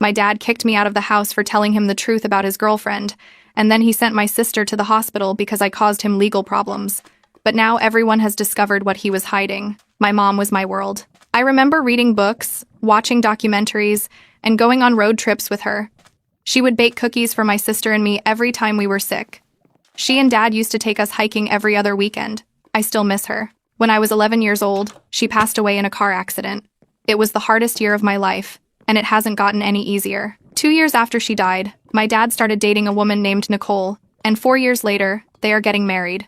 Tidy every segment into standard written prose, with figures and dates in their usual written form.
My dad kicked me out of the house for telling him the truth about his girlfriend, and then he sent my sister to the hospital because I caused him legal problems. But now everyone has discovered what he was hiding. My mom was my world. I remember reading books, watching documentaries, and going on road trips with her. She would bake cookies for my sister and me every time we were sick. She and Dad used to take us hiking every other weekend. I still miss her. When I was 11 years old, she passed away in a car accident. It was the hardest year of my life, and it hasn't gotten any easier. 2 years after she died, my dad started dating a woman named Nicole, and 4 years later, they are getting married.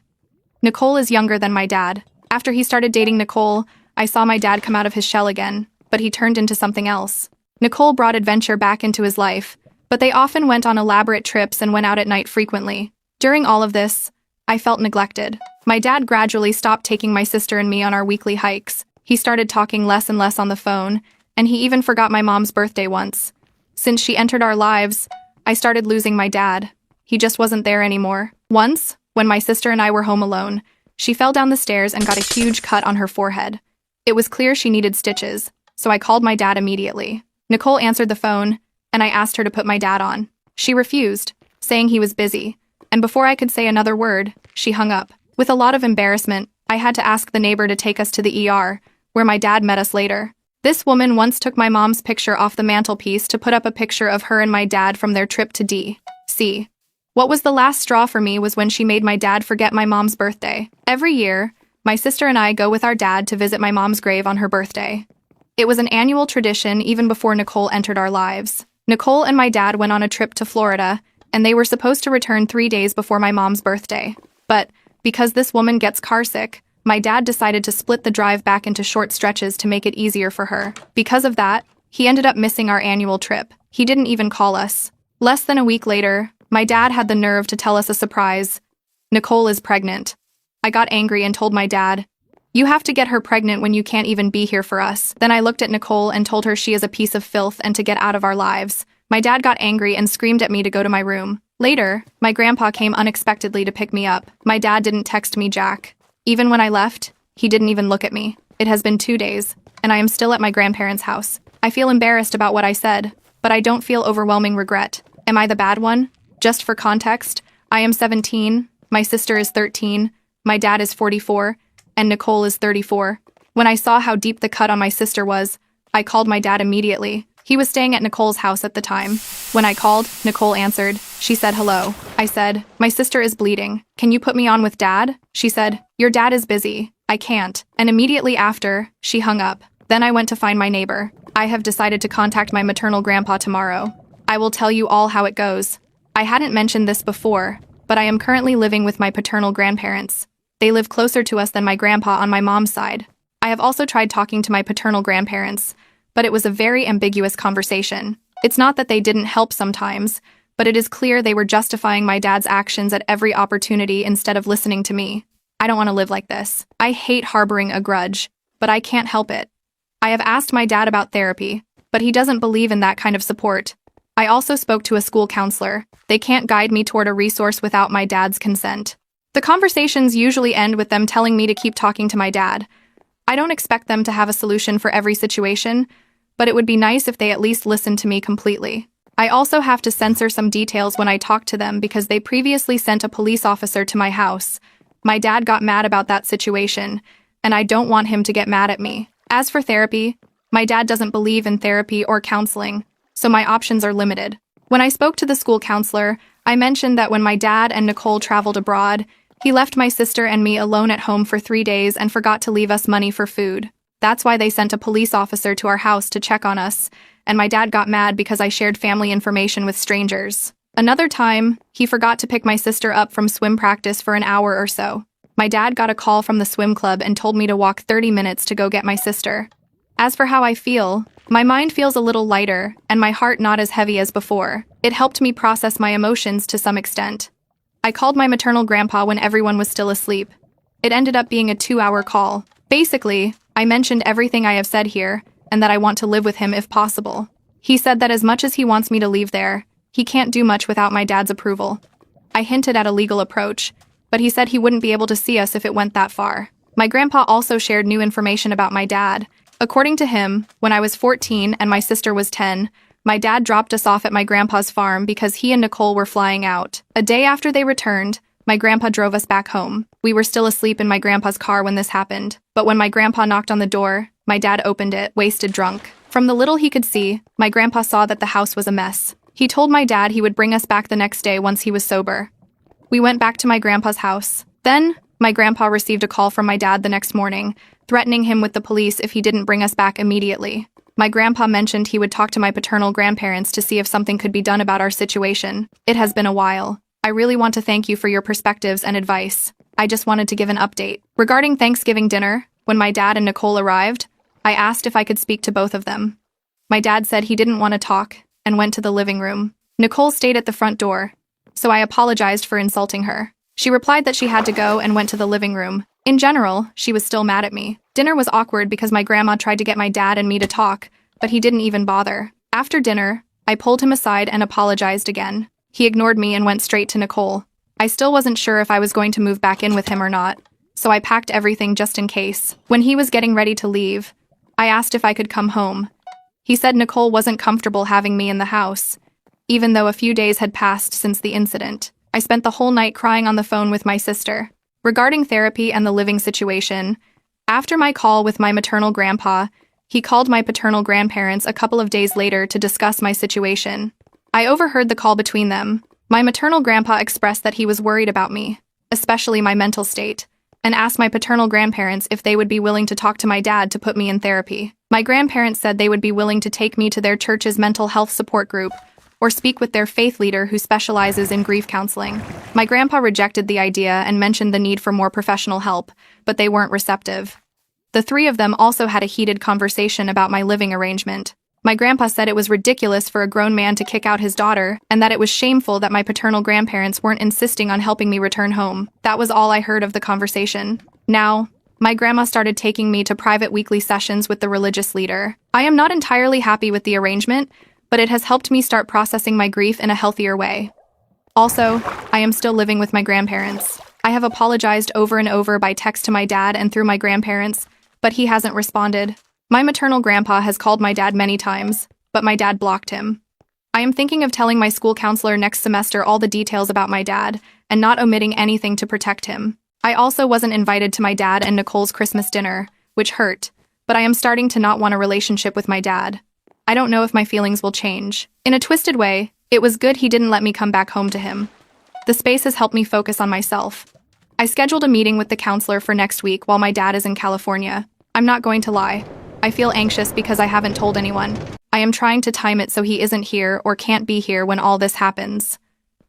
Nicole is younger than my dad. After he started dating Nicole, I saw my dad come out of his shell again, but he turned into something else. Nicole brought adventure back into his life, but they often went on elaborate trips and went out at night frequently. During all of this, I felt neglected. My dad gradually stopped taking my sister and me on our weekly hikes. He started talking less and less on the phone, and he even forgot my mom's birthday once. Since she entered our lives, I started losing my dad. He just wasn't there anymore. Once, when my sister and I were home alone, she fell down the stairs and got a huge cut on her forehead. It was clear she needed stitches, so I called my dad immediately. Nicole answered the phone, and I asked her to put my dad on. She refused, saying he was busy, and before I could say another word, she hung up. With a lot of embarrassment, I had to ask the neighbor to take us to the ER, where my dad met us later. This woman once took my mom's picture off the mantelpiece to put up a picture of her and my dad from their trip to D.C. What was the last straw for me was when she made my dad forget my mom's birthday. Every year, my sister and I go with our dad to visit my mom's grave on her birthday. It was an annual tradition even before Nicole entered our lives. Nicole and my dad went on a trip to Florida, and they were supposed to return 3 days before my mom's birthday. But, because this woman gets carsick, my dad decided to split the drive back into short stretches to make it easier for her. Because of that, he ended up missing our annual trip. He didn't even call us. Less than a week later, my dad had the nerve to tell us a surprise. Nicole is pregnant. I got angry and told my dad, "You have to get her pregnant when you can't even be here for us." Then I looked at Nicole and told her she is a piece of filth and to get out of our lives. My dad got angry and screamed at me to go to my room. Later, my grandpa came unexpectedly to pick me up. My dad didn't text me Jack. Even when I left, he didn't even look at me. It has been 2 days, and I am still at my grandparents' house. I feel embarrassed about what I said, but I don't feel overwhelming regret. Am I the bad one? Just for context, I am 17, my sister is 13, my dad is 44, and Nicole is 34. When I saw how deep the cut on my sister was, I called my dad immediately. He was staying at Nicole's house at the time. When I called, Nicole answered. She said hello. I said, "My sister is bleeding. Can you put me on with Dad?" She said, "Your dad is busy. I can't." And immediately after, she hung up. Then I went to find my neighbor. I have decided to contact my maternal grandpa tomorrow. I will tell you all how it goes. I hadn't mentioned this before, but I am currently living with my paternal grandparents. They live closer to us than my grandpa on my mom's side. I have also tried talking to my paternal grandparents, but it was a very ambiguous conversation. It's not that they didn't help sometimes, but it is clear they were justifying my dad's actions at every opportunity instead of listening to me. I don't want to live like this. I hate harboring a grudge, but I can't help it. I have asked my dad about therapy, but he doesn't believe in that kind of support. I also spoke to a school counselor. They can't guide me toward a resource without my dad's consent. The conversations usually end with them telling me to keep talking to my dad. I don't expect them to have a solution for every situation, but it would be nice if they at least listened to me completely. I also have to censor some details when I talk to them because they previously sent a police officer to my house. My dad got mad about that situation, and I don't want him to get mad at me. As for therapy, my dad doesn't believe in therapy or counseling, so my options are limited. When I spoke to the school counselor, I mentioned that when my dad and Nicole traveled abroad, he left my sister and me alone at home for 3 days and forgot to leave us money for food. That's why they sent a police officer to our house to check on us, and my dad got mad because I shared family information with strangers. Another time, he forgot to pick my sister up from swim practice for an hour or so. My dad got a call from the swim club and told me to walk 30 minutes to go get my sister. As for how I feel, my mind feels a little lighter and my heart not as heavy as before. It helped me process my emotions to some extent. I called my maternal grandpa when everyone was still asleep. It ended up being a 2-hour call. Basically, I mentioned everything I have said here and that I want to live with him if possible. He said that as much as he wants me to leave there, he can't do much without my dad's approval. I hinted at a legal approach, but he said he wouldn't be able to see us if it went that far. My grandpa also shared new information about my dad. According to him, when I was 14 and my sister was 10, My dad dropped us off at my grandpa's farm because he and Nicole were flying out. A day after they returned, my grandpa drove us back home. We were still asleep in my grandpa's car when this happened, but when my grandpa knocked on the door, my dad opened it, wasted drunk. From the little he could see, my grandpa saw that the house was a mess. He told my dad he would bring us back the next day once he was sober. We went back to my grandpa's house. Then, my grandpa received a call from my dad the next morning, threatening him with the police if he didn't bring us back immediately. My grandpa mentioned he would talk to my paternal grandparents to see if something could be done about our situation. It has been a while. I really want to thank you for your perspectives and advice. I just wanted to give an update. Regarding Thanksgiving dinner, when my dad and Nicole arrived, I asked if I could speak to both of them. My dad said he didn't want to talk and went to the living room. Nicole stayed at the front door, so I apologized for insulting her. She replied that she had to go and went to the living room. In general, she was still mad at me. Dinner was awkward because my grandma tried to get my dad and me to talk, but he didn't even bother. After dinner, I pulled him aside and apologized again. He ignored me and went straight to Nicole. I still wasn't sure if I was going to move back in with him or not, so I packed everything just in case. When he was getting ready to leave, I asked if I could come home. He said Nicole wasn't comfortable having me in the house, even though a few days had passed since the incident. I spent the whole night crying on the phone with my sister. Regarding therapy and the living situation, after my call with my maternal grandpa, he called my paternal grandparents a couple of days later to discuss my situation. I overheard the call between them. My maternal grandpa expressed that he was worried about me, especially my mental state, and asked my paternal grandparents if they would be willing to talk to my dad to put me in therapy. My grandparents said they would be willing to take me to their church's mental health support group or speak with their faith leader who specializes in grief counseling. My grandpa rejected the idea and mentioned the need for more professional help, but they weren't receptive. The three of them also had a heated conversation about my living arrangement. My grandpa said it was ridiculous for a grown man to kick out his daughter, and that it was shameful that my paternal grandparents weren't insisting on helping me return home. That was all I heard of the conversation. Now, my grandma started taking me to private weekly sessions with the religious leader. I am not entirely happy with the arrangement, but it has helped me start processing my grief in a healthier way. Also, I am still living with my grandparents. I have apologized over and over by text to my dad and through my grandparents, but he hasn't responded. My maternal grandpa has called my dad many times, but my dad blocked him. I am thinking of telling my school counselor next semester all the details about my dad and not omitting anything to protect him. I also wasn't invited to my dad and Nicole's Christmas dinner, which hurt, but I am starting to not want a relationship with my dad. I don't know if my feelings will change. In a twisted way, it was good he didn't let me come back home to him. The space has helped me focus on myself. I scheduled a meeting with the counselor for next week while my dad is in California. I'm not going to lie. I feel anxious because I haven't told anyone. I am trying to time it so he isn't here or can't be here when all this happens.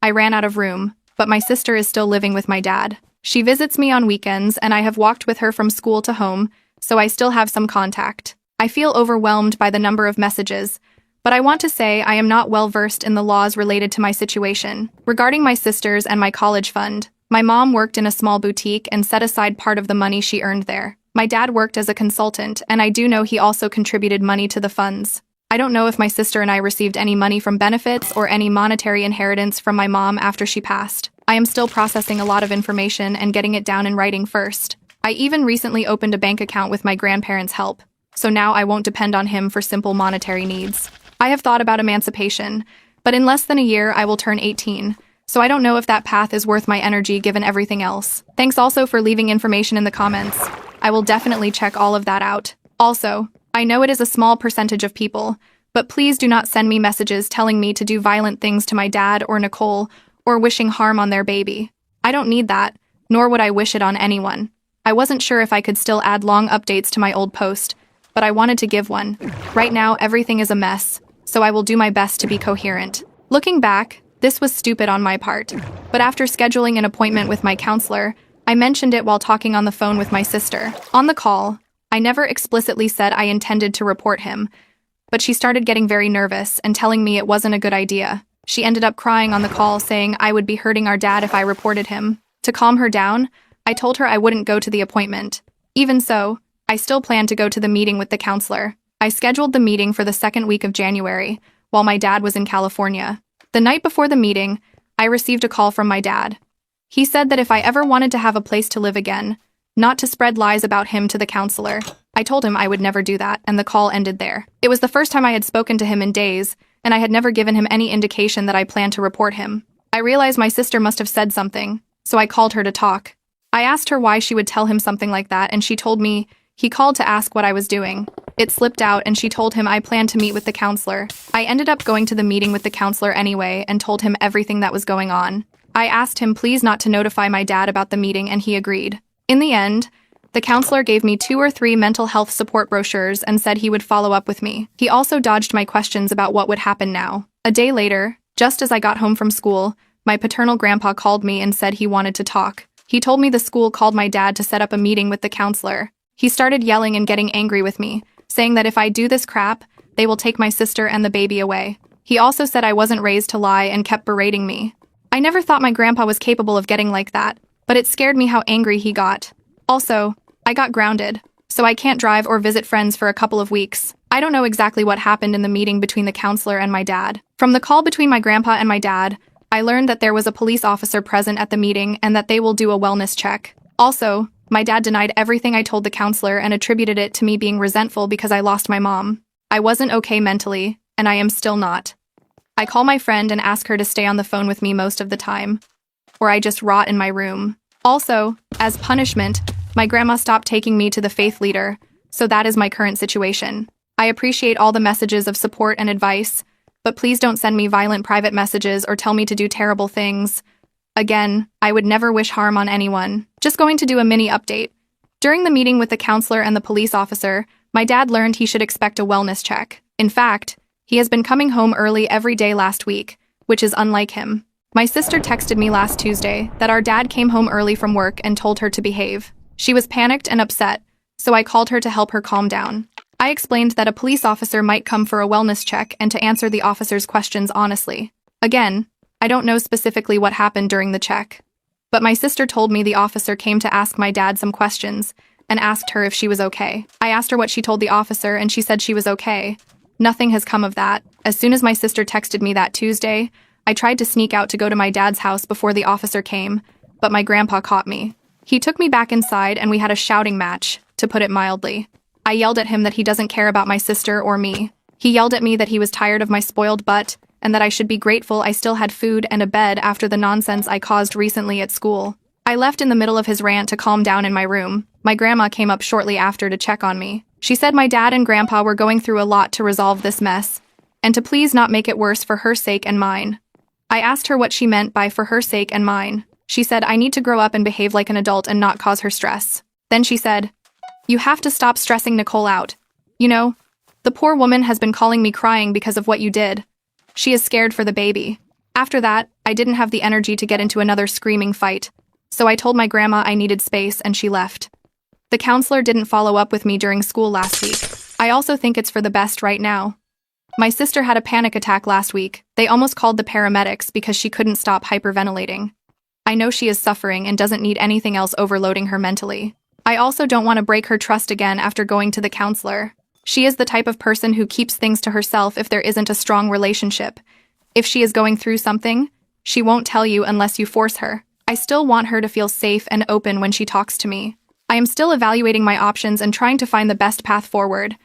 I ran out of room, but my sister is still living with my dad. She visits me on weekends and I have walked with her from school to home, so I still have some contact. I feel overwhelmed by the number of messages, but I want to say I am not well versed in the laws related to my situation. Regarding my sisters and my college fund, my mom worked in a small boutique and set aside part of the money she earned there. My dad worked as a consultant, and I do know he also contributed money to the funds. I don't know if my sister and I received any money from benefits or any monetary inheritance from my mom after she passed. I am still processing a lot of information and getting it down in writing first. I even recently opened a bank account with my grandparents' help, so now I won't depend on him for simple monetary needs. I have thought about emancipation, but in less than a year I will turn 18, so I don't know if that path is worth my energy given everything else. Thanks also for leaving information in the comments. I will definitely check all of that out. Also, I know it is a small percentage of people, but please do not send me messages telling me to do violent things to my dad or Nicole or wishing harm on their baby. I don't need that, nor would I wish it on anyone. I wasn't sure if I could still add long updates to my old post, but I wanted to give one. Right now, everything is a mess, so I will do my best to be coherent. Looking back, this was stupid on my part, but after scheduling an appointment with my counselor, I mentioned it while talking on the phone with my sister. On the call, I never explicitly said I intended to report him, but she started getting very nervous and telling me it wasn't a good idea. She ended up crying on the call, saying I would be hurting our dad if I reported him. To calm her down, I told her I wouldn't go to the appointment. Even so, I still planned to go to the meeting with the counselor. I scheduled the meeting for the second week of January, while my dad was in California. The night before the meeting, I received a call from my dad. He said that if I ever wanted to have a place to live again, not to spread lies about him to the counselor. I told him I would never do that, and the call ended there. It was the first time I had spoken to him in days, and I had never given him any indication that I planned to report him. I realized my sister must have said something, so I called her to talk. I asked her why she would tell him something like that, and she told me he called to ask what I was doing. It slipped out, and she told him I planned to meet with the counselor. I ended up going to the meeting with the counselor anyway and told him everything that was going on. I asked him please not to notify my dad about the meeting, and he agreed. In the end, the counselor gave me 2 or 3 mental health support brochures and said he would follow up with me. He also dodged my questions about what would happen now. A day later, just as I got home from school, my paternal grandpa called me and said he wanted to talk. He told me the school called my dad to set up a meeting with the counselor. He started yelling and getting angry with me, saying that if I do this crap, they will take my sister and the baby away. He also said I wasn't raised to lie and kept berating me. I never thought my grandpa was capable of getting like that, but it scared me how angry he got. Also, I got grounded, so I can't drive or visit friends for a couple of weeks. I don't know exactly what happened in the meeting between the counselor and my dad. From the call between my grandpa and my dad, I learned that there was a police officer present at the meeting and that they will do a wellness check. Also, my dad denied everything I told the counselor and attributed it to me being resentful because I lost my mom. I wasn't okay mentally, and I am still not. I call my friend and ask her to stay on the phone with me most of the time, or I just rot in my room. Also, as punishment, my grandma stopped taking me to the faith leader, so that is my current situation. I appreciate all the messages of support and advice, but please don't send me violent private messages or tell me to do terrible things. Again, I would never wish harm on anyone. Just going to do a mini update. During the meeting with the counselor and the police officer, my dad learned he should expect a wellness check. In fact, he has been coming home early every day last week, which is unlike him. My sister texted me last Tuesday that our dad came home early from work and told her to behave. She was panicked and upset, so I called her to help her calm down. I explained that a police officer might come for a wellness check and to answer the officer's questions honestly. Again, I don't know specifically what happened during the check, but my sister told me the officer came to ask my dad some questions and asked her if she was okay. I asked her what she told the officer and she said she was okay. Nothing has come of that. As soon as my sister texted me that Tuesday, I tried to sneak out to go to my dad's house before the officer came, but my grandpa caught me. He took me back inside and we had a shouting match, to put it mildly. I yelled at him that he doesn't care about my sister or me. He yelled at me that he was tired of my spoiled butt and that I should be grateful I still had food and a bed after the nonsense I caused recently at school. I left in the middle of his rant to calm down in my room. My grandma came up shortly after to check on me. She said my dad and grandpa were going through a lot to resolve this mess, and to please not make it worse for her sake and mine. I asked her what she meant by for her sake and mine. She said I need to grow up and behave like an adult and not cause her stress. Then she said, "You have to stop stressing Nicole out. You know, the poor woman has been calling me crying because of what you did. She is scared for the baby." After that, I didn't have the energy to get into another screaming fight, so I told my grandma I needed space and she left. The counselor didn't follow up with me during school last week. I also think it's for the best right now. My sister had a panic attack last week. They almost called the paramedics because she couldn't stop hyperventilating. I know she is suffering and doesn't need anything else overloading her mentally. I also don't want to break her trust again after going to the counselor. She is the type of person who keeps things to herself if there isn't a strong relationship. If she is going through something, she won't tell you unless you force her. I still want her to feel safe and open when she talks to me. I am still evaluating my options and trying to find the best path forward.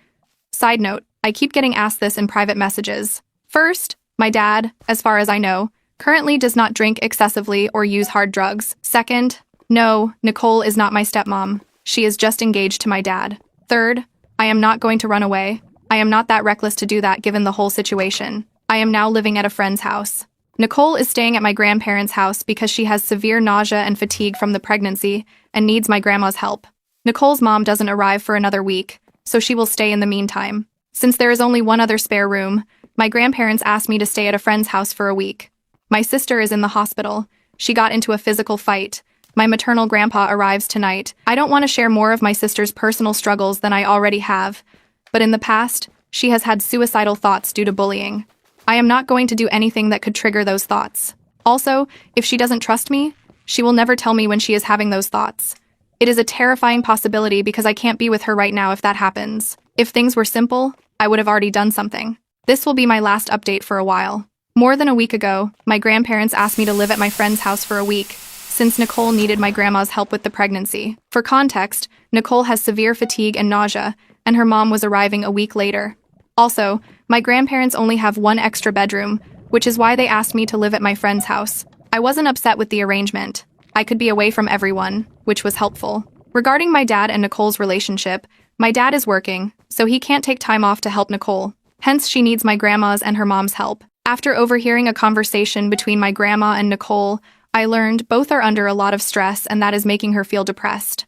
Side note, I keep getting asked this in private messages. First, my dad, as far as I know, currently does not drink excessively or use hard drugs. Second, no, Nicole is not my stepmom. She is just engaged to my dad. Third, I am not going to run away. I am not that reckless to do that given the whole situation. I am now living at a friend's house. Nicole is staying at my grandparents' house because she has severe nausea and fatigue from the pregnancy and needs my grandma's help. Nicole's mom doesn't arrive for another week, so she will stay in the meantime. Since there is only one other spare room, my grandparents asked me to stay at a friend's house for a week. My sister is in the hospital. She got into a physical fight. My maternal grandpa arrives tonight. I don't want to share more of my sister's personal struggles than I already have, but in the past, she has had suicidal thoughts due to bullying. I am not going to do anything that could trigger those thoughts. Also, if she doesn't trust me, she will never tell me when she is having those thoughts. It is a terrifying possibility because I can't be with her right now if that happens. If things were simple, I would have already done something. This will be my last update for a while. More than a week ago, my grandparents asked me to live at my friend's house for a week, since Nicole needed my grandma's help with the pregnancy. For context, Nicole has severe fatigue and nausea, and her mom was arriving a week later. Also, My grandparents only have one extra bedroom, which is why they asked me to live at my friend's house. I wasn't upset with the arrangement. I could be away from everyone, which was helpful. Regarding my dad and Nicole's relationship, my dad is working, so he can't take time off to help Nicole. Hence, she needs my grandma's and her mom's help. After overhearing a conversation between my grandma and Nicole, I learned both are under a lot of stress and that is making her feel depressed.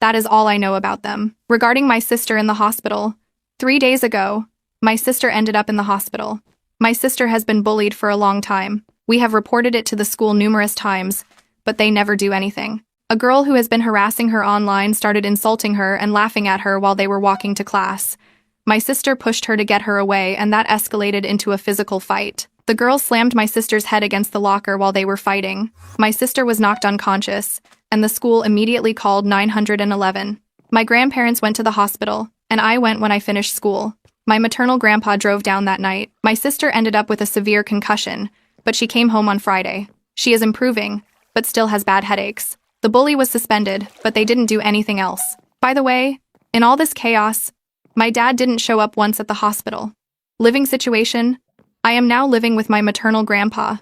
That is all I know about them. Regarding my sister in the hospital, 3 days ago, my sister ended up in the hospital. My sister has been bullied for a long time. We have reported it to the school numerous times, but they never do anything. A girl who has been harassing her online started insulting her and laughing at her while they were walking to class. My sister pushed her to get her away, and that escalated into a physical fight. The girl slammed my sister's head against the locker while they were fighting. My sister was knocked unconscious, and the school immediately called 911. My grandparents went to the hospital, and I went when I finished school. My maternal grandpa drove down that night. My sister ended up with a severe concussion, but she came home on Friday. She is improving, but still has bad headaches. The bully was suspended, but they didn't do anything else. By the way, in all this chaos, my dad didn't show up once at the hospital. Living situation: I am now living with my maternal grandpa,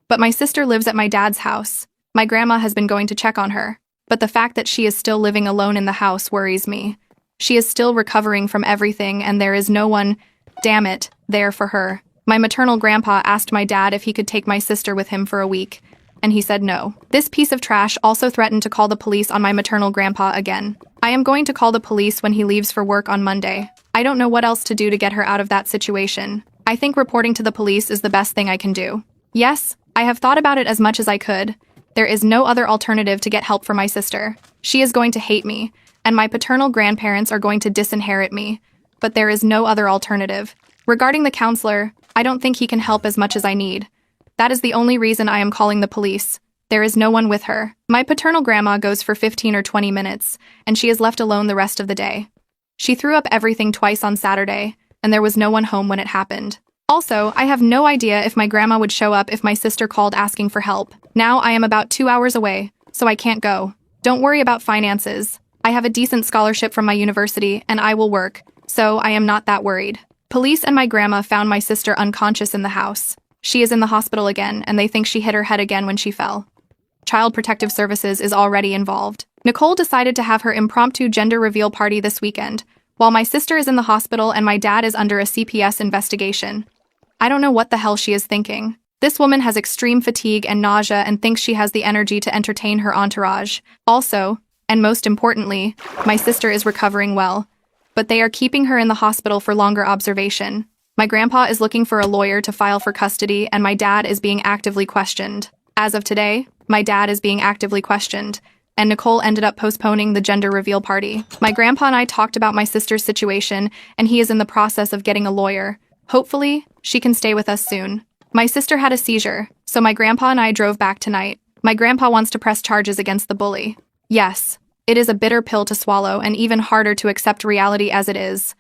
but my sister lives at my dad's house. My grandma has been going to check on her, but the fact that she is still living alone in the house worries me. She is still recovering from everything and there is no one, damn it, there for her. My maternal grandpa asked my dad if he could take my sister with him for a week, and he said no. This piece of trash also threatened to call the police on my maternal grandpa again. I am going to call the police when he leaves for work on Monday. I don't know what else to do to get her out of that situation. I think reporting to the police is the best thing I can do. Yes, I have thought about it as much as I could. There is no other alternative to get help for my sister. She is going to hate me, and my paternal grandparents are going to disinherit me. But there is no other alternative. Regarding the counselor, I don't think he can help as much as I need. That is the only reason I am calling the police. There is no one with her. My paternal grandma goes for 15 or 20 minutes, and she is left alone the rest of the day. She threw up everything twice on Saturday, and there was no one home when it happened. Also, I have no idea if my grandma would show up if my sister called asking for help. Now I am about 2 hours away, so I can't go. Don't worry about finances. I have a decent scholarship from my university, and I will work, so I am not that worried. Police and my grandma found my sister unconscious in the house. She is in the hospital again, and they think she hit her head again when she fell. Child Protective Services is already involved. Nicole decided to have her impromptu gender reveal party this weekend, while my sister is in the hospital and my dad is under a CPS investigation. I don't know what the hell she is thinking. This woman has extreme fatigue and nausea and thinks she has the energy to entertain her entourage. Also, and most importantly, my sister is recovering well, but they are keeping her in the hospital for longer observation. My grandpa is looking for a lawyer to file for custody, and my dad is being actively questioned. As of today, my dad is being actively questioned, and Nicole ended up postponing the gender reveal party. My grandpa and I talked about my sister's situation, and he is in the process of getting a lawyer. Hopefully, she can stay with us soon. My sister had a seizure, so my grandpa and I drove back tonight. My grandpa wants to press charges against the bully. Yes, it is a bitter pill to swallow and even harder to accept reality as it is.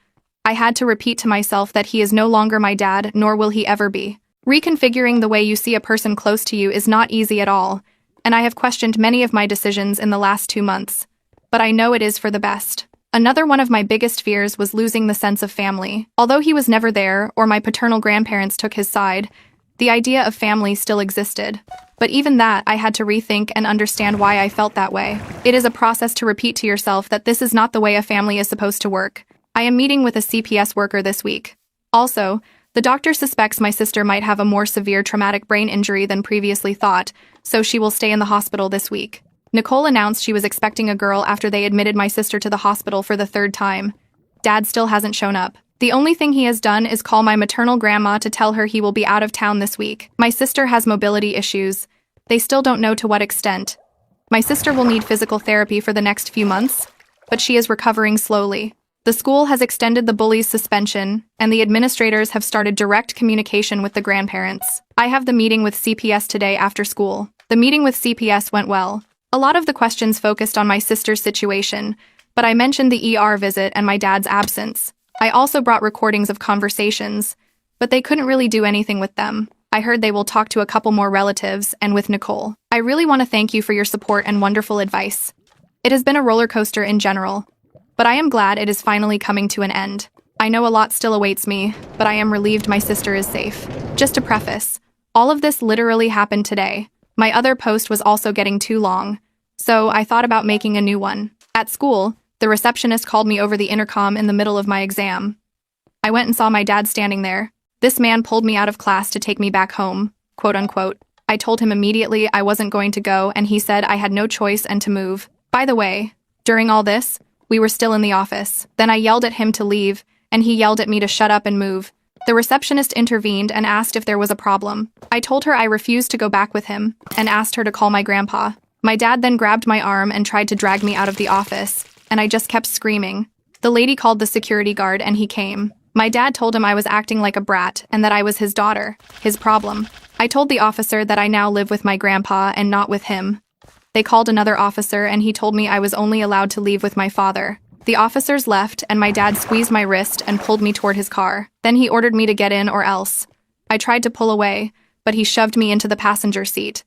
I had to repeat to myself that he is no longer my dad, nor will he ever be. Reconfiguring the way you see a person close to you is not easy at all, and I have questioned many of my decisions in the last 2 months. But I know it is for the best. Another one of my biggest fears was losing the sense of family. Although he was never there, or my paternal grandparents took his side, the idea of family still existed. But even that, I had to rethink and understand why I felt that way. It is a process to repeat to yourself that this is not the way a family is supposed to work. I am meeting with a CPS worker this week. Also, the doctor suspects my sister might have a more severe traumatic brain injury than previously thought, so she will stay in the hospital this week. Nicole announced she was expecting a girl after they admitted my sister to the hospital for the 3rd time. Dad still hasn't shown up. The only thing he has done is call my maternal grandma to tell her he will be out of town this week. My sister has mobility issues. They still don't know to what extent. My sister will need physical therapy for the next few months, but she is recovering slowly. The school has extended the bully's suspension, and the administrators have started direct communication with the grandparents. I have the meeting with CPS today after school. The meeting with CPS went well. A lot of the questions focused on my sister's situation, but I mentioned the ER visit and my dad's absence. I also brought recordings of conversations, but they couldn't really do anything with them. I heard they will talk to a couple more relatives and with Nicole. I really want to thank you for your support and wonderful advice. It has been a roller coaster in general, but I am glad it is finally coming to an end. I know a lot still awaits me, but I am relieved my sister is safe. Just to preface, all of this literally happened today. My other post was also getting too long, so I thought about making a new one. At school, the receptionist called me over the intercom in the middle of my exam. I went and saw my dad standing there. This man pulled me out of class to take me back home, quote unquote. I told him immediately I wasn't going to go, and he said I had no choice and to move. By the way, during all this, we were still in the office. Then I yelled at him to leave, and he yelled at me to shut up and move. The receptionist intervened and asked if there was a problem. I told her I refused to go back with him, and asked her to call my grandpa. My dad then grabbed my arm and tried to drag me out of the office, and I just kept screaming. The lady called the security guard and he came. My dad told him I was acting like a brat and that I was his daughter, his problem. I told the officer that I now live with my grandpa and not with him. They called another officer and he told me I was only allowed to leave with my father. The officers left and my dad squeezed my wrist and pulled me toward his car. Then he ordered me to get in or else. I tried to pull away, but he shoved me into the passenger seat.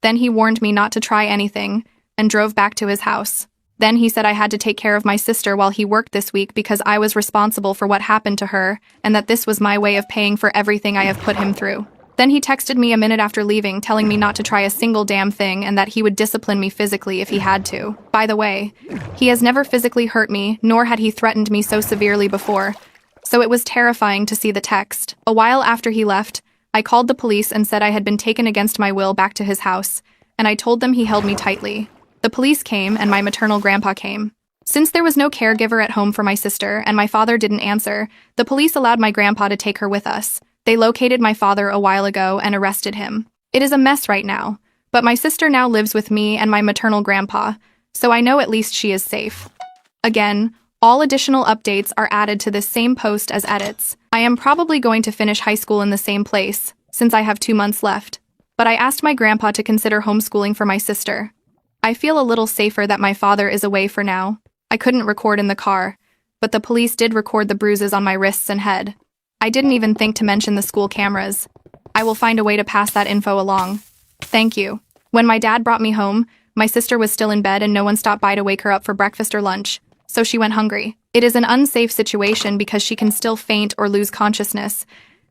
Then he warned me not to try anything and drove back to his house. Then he said I had to take care of my sister while he worked this week because I was responsible for what happened to her and that this was my way of paying for everything I have put him through. Then he texted me a minute after leaving telling me not to try a single damn thing and that he would discipline me physically if he had to. By the way, he has never physically hurt me, nor had he threatened me so severely before. So it was terrifying to see the text. A while after he left, I called the police and said I had been taken against my will back to his house, and I told them he held me tightly. The police came and my maternal grandpa came. Since there was no caregiver at home for my sister and my father didn't answer, the police allowed my grandpa to take her with us. They located my father a while ago and arrested him. It is a mess right now, but my sister now lives with me and my maternal grandpa, so I know at least she is safe. Again, all additional updates are added to this same post as edits. I am probably going to finish high school in the same place, since I have 2 months left. But I asked my grandpa to consider homeschooling for my sister. I feel a little safer that my father is away for now. I couldn't record in the car, but the police did record the bruises on my wrists and head. I didn't even think to mention the school cameras. I will find a way to pass that info along. Thank you. When my dad brought me home, my sister was still in bed and no one stopped by to wake her up for breakfast or lunch, so she went hungry. It is an unsafe situation because she can still faint or lose consciousness,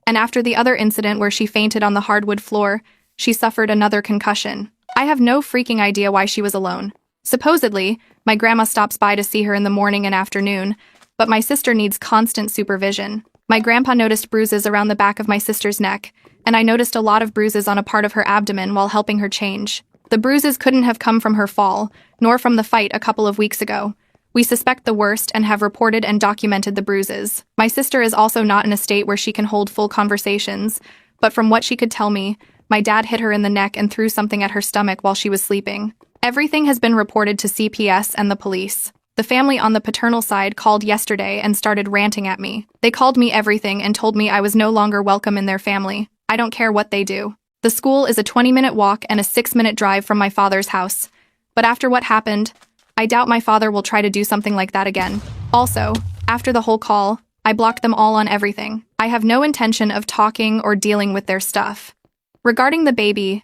and after the other incident where she fainted on the hardwood floor, she suffered another concussion. I have no freaking idea why she was alone. Supposedly, my grandma stops by to see her in the morning and afternoon, but my sister needs constant supervision. My grandpa noticed bruises around the back of my sister's neck, and I noticed a lot of bruises on a part of her abdomen while helping her change. The bruises couldn't have come from her fall, nor from the fight a couple of weeks ago. We suspect the worst and have reported and documented the bruises. My sister is also not in a state where she can hold full conversations, but from what she could tell me, my dad hit her in the neck and threw something at her stomach while she was sleeping. Everything has been reported to CPS and the police. The family on the paternal side called yesterday and started ranting at me. They called me everything and told me I was no longer welcome in their family. I don't care what they do. The school is a 20-minute walk and a 6-minute drive from my father's house. But after what happened, I doubt my father will try to do something like that again. Also, after the whole call, I blocked them all on everything. I have no intention of talking or dealing with their stuff. Regarding the baby,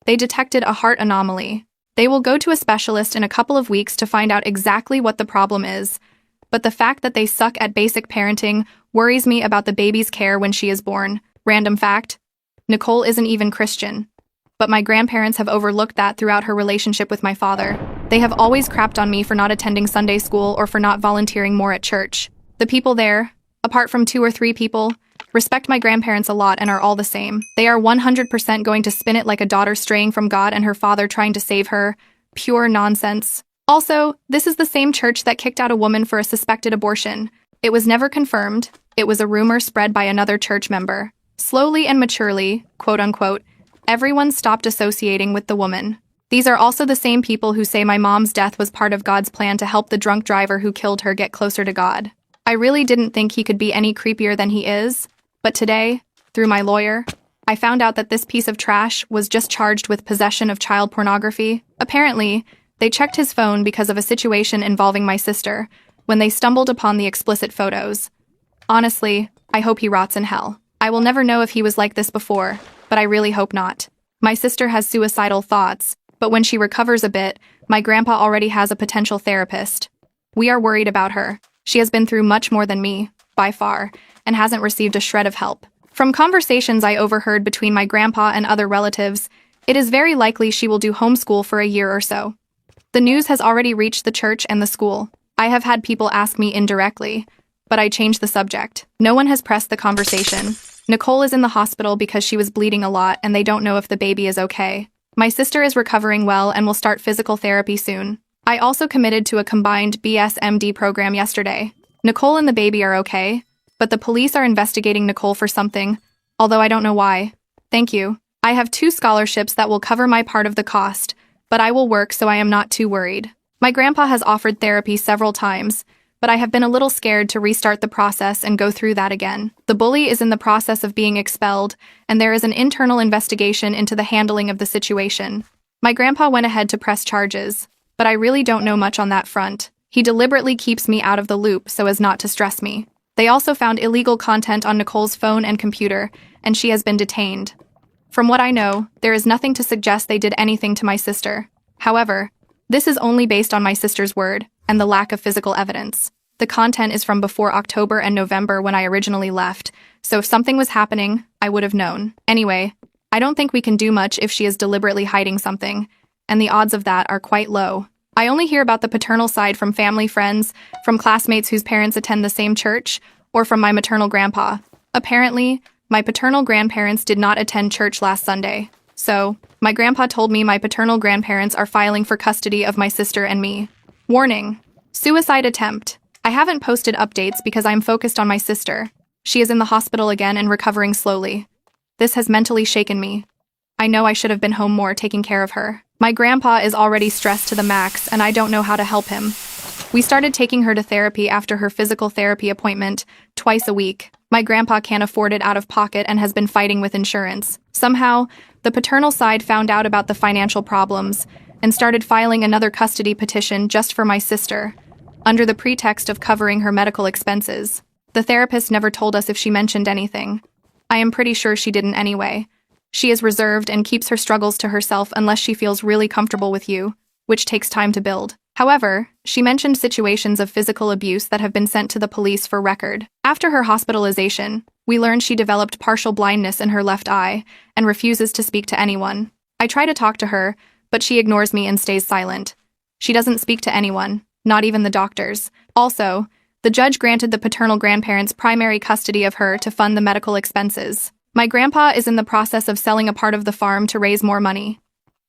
they detected a heart anomaly. They will go to a specialist in a couple of weeks to find out exactly what the problem is, but the fact that they suck at basic parenting worries me about the baby's care when she is born. Random fact: Nicole isn't even Christian. But my grandparents have overlooked that throughout her relationship with my father. They have always crapped on me for not attending Sunday school or for not volunteering more at church. The people there, apart from 2 or 3 people, respect my grandparents a lot and are all the same. They are 100% going to spin it like a daughter straying from God and her father trying to save her. Pure nonsense. Also, this is the same church that kicked out a woman for a suspected abortion. It was never confirmed. It was a rumor spread by another church member. Slowly and maturely, quote unquote, everyone stopped associating with the woman. These are also the same people who say my mom's death was part of God's plan to help the drunk driver who killed her get closer to God. I really didn't think he could be any creepier than he is. But today, through my lawyer, I found out that this piece of trash was just charged with possession of child pornography. Apparently, they checked his phone because of a situation involving my sister when they stumbled upon the explicit photos. Honestly, I hope he rots in hell. I will never know if he was like this before, but I really hope not. My sister has suicidal thoughts, but when she recovers a bit, my grandpa already has a potential therapist. We are worried about her. She has been through much more than me. by far, and hasn't received a shred of help. From conversations I overheard between my grandpa and other relatives, it is very likely she will do homeschool for a year or so. The news has already reached the church and the school. I have had people ask me indirectly, but I changed the subject. No one has pressed the conversation. Nicole is in the hospital because she was bleeding a lot and they don't know if the baby is okay. My sister is recovering well and will start physical therapy soon. I also committed to a combined BSMD program yesterday. Nicole and the baby are okay, but the police are investigating Nicole for something, although I don't know why. Thank you. I have 2 scholarships that will cover my part of the cost, but I will work so I am not too worried. My grandpa has offered therapy several times, but I have been a little scared to restart the process and go through that again. The bully is in the process of being expelled, and there is an internal investigation into the handling of the situation. My grandpa went ahead to press charges, but I really don't know much on that front. He deliberately keeps me out of the loop so as not to stress me. They also found illegal content on Nicole's phone and computer, and she has been detained. From what I know, there is nothing to suggest they did anything to my sister. However, this is only based on my sister's word and the lack of physical evidence. The content is from before October and November when I originally left, so if something was happening, I would have known. Anyway, I don't think we can do much if she is deliberately hiding something, and the odds of that are quite low. I only hear about the paternal side from family friends, from classmates whose parents attend the same church, or from my maternal grandpa. Apparently, my paternal grandparents did not attend church last Sunday. So, my grandpa told me my paternal grandparents are filing for custody of my sister and me. Warning: suicide attempt. I haven't posted updates because I'm focused on my sister. She is in the hospital again and recovering slowly. This has mentally shaken me. I know I should have been home more taking care of her. My grandpa is already stressed to the max and I don't know how to help him. We started taking her to therapy after her physical therapy appointment, twice a week. My grandpa can't afford it out of pocket and has been fighting with insurance. Somehow, the paternal side found out about the financial problems and started filing another custody petition just for my sister, under the pretext of covering her medical expenses. The therapist never told us if she mentioned anything. I am pretty sure she didn't anyway. She is reserved and keeps her struggles to herself unless she feels really comfortable with you, which takes time to build. However, she mentioned situations of physical abuse that have been sent to the police for record. After her hospitalization, we learned she developed partial blindness in her left eye and refuses to speak to anyone. I try to talk to her, but she ignores me and stays silent. She doesn't speak to anyone, not even the doctors. Also, the judge granted the paternal grandparents primary custody of her to fund the medical expenses. My grandpa is in the process of selling a part of the farm to raise more money.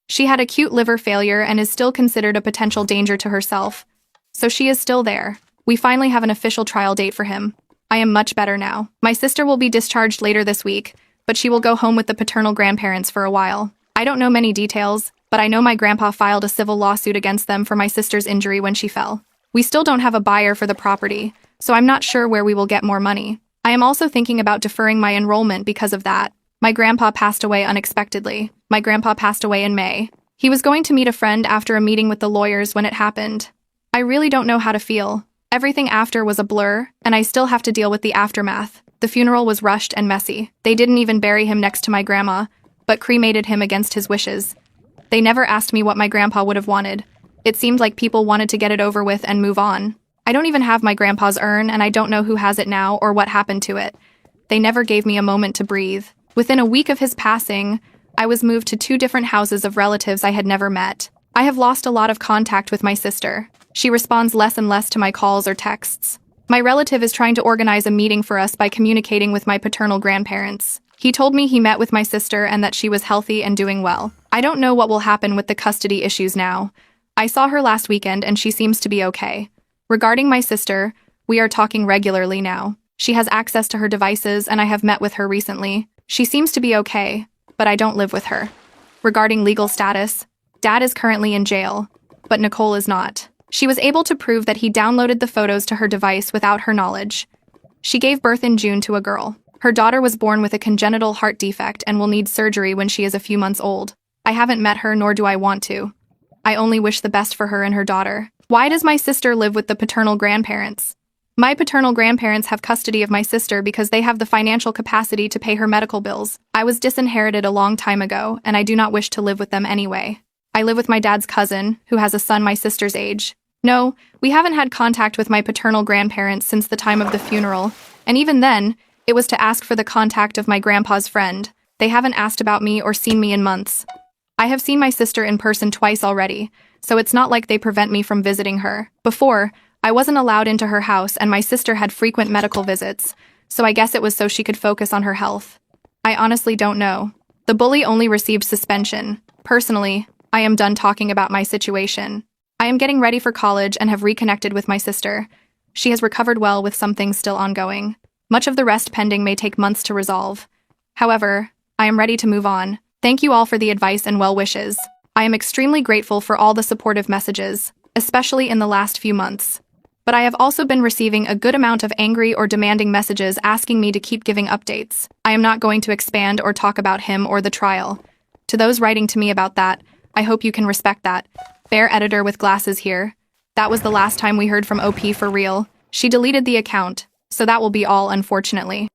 She had acute liver failure and is still considered a potential danger to herself, so she is still there. We finally have an official trial date for him. I am much better now. My sister will be discharged later this week, but she will go home with the paternal grandparents for a while. I don't know many details, but I know my grandpa filed a civil lawsuit against them for my sister's injury when she fell. We still don't have a buyer for the property, so I'm not sure where we will get more money. I am also thinking about deferring my enrollment because of that. My grandpa passed away unexpectedly. My grandpa passed away in May. He was going to meet a friend after a meeting with the lawyers when it happened. I really don't know how to feel. Everything after was a blur, and I still have to deal with the aftermath. The funeral was rushed and messy. They didn't even bury him next to my grandma, but cremated him against his wishes. They never asked me what my grandpa would have wanted. It seemed like people wanted to get it over with and move on. I don't even have my grandpa's urn, and I don't know who has it now or what happened to it. They never gave me a moment to breathe. Within a week of his passing, I was moved to 2 different houses of relatives I had never met. I have lost a lot of contact with my sister. She responds less and less to my calls or texts. My relative is trying to organize a meeting for us by communicating with my paternal grandparents. He told me he met with my sister and that she was healthy and doing well. I don't know what will happen with the custody issues now. I saw her last weekend and she seems to be okay. Regarding my sister, we are talking regularly now. She has access to her devices and I have met with her recently. She seems to be okay, but I don't live with her. Regarding legal status, Dad is currently in jail, but Nicole is not. She was able to prove that he downloaded the photos to her device without her knowledge. She gave birth in June to a girl. Her daughter was born with a congenital heart defect and will need surgery when she is a few months old. I haven't met her, nor do I want to. I only wish the best for her and her daughter. Why does my sister live with the paternal grandparents? My paternal grandparents have custody of my sister because they have the financial capacity to pay her medical bills. I was disinherited a long time ago, and I do not wish to live with them anyway. I live with my dad's cousin, who has a son my sister's age. No, we haven't had contact with my paternal grandparents since the time of the funeral, And even then, it was to ask for the contact of my grandpa's friend. They haven't asked about me or seen me in months. I have seen my sister in person twice already, so it's not like they prevent me from visiting her. Before, I wasn't allowed into her house and my sister had frequent medical visits, so I guess it was so she could focus on her health. I honestly don't know. The bully only received suspension. Personally, I am done talking about my situation. I am getting ready for college and have reconnected with my sister. She has recovered well with some things still ongoing. Much of the rest pending may take months to resolve. However, I am ready to move on. Thank you all for the advice and well wishes. I am extremely grateful for all the supportive messages, especially in the last few months. But I have also been receiving a good amount of angry or demanding messages asking me to keep giving updates. I am not going to expand or talk about him or the trial. To those writing to me about that, I hope you can respect that. Bear editor with glasses here. That was the last time we heard from OP for real. She deleted the account, so that will be all, unfortunately.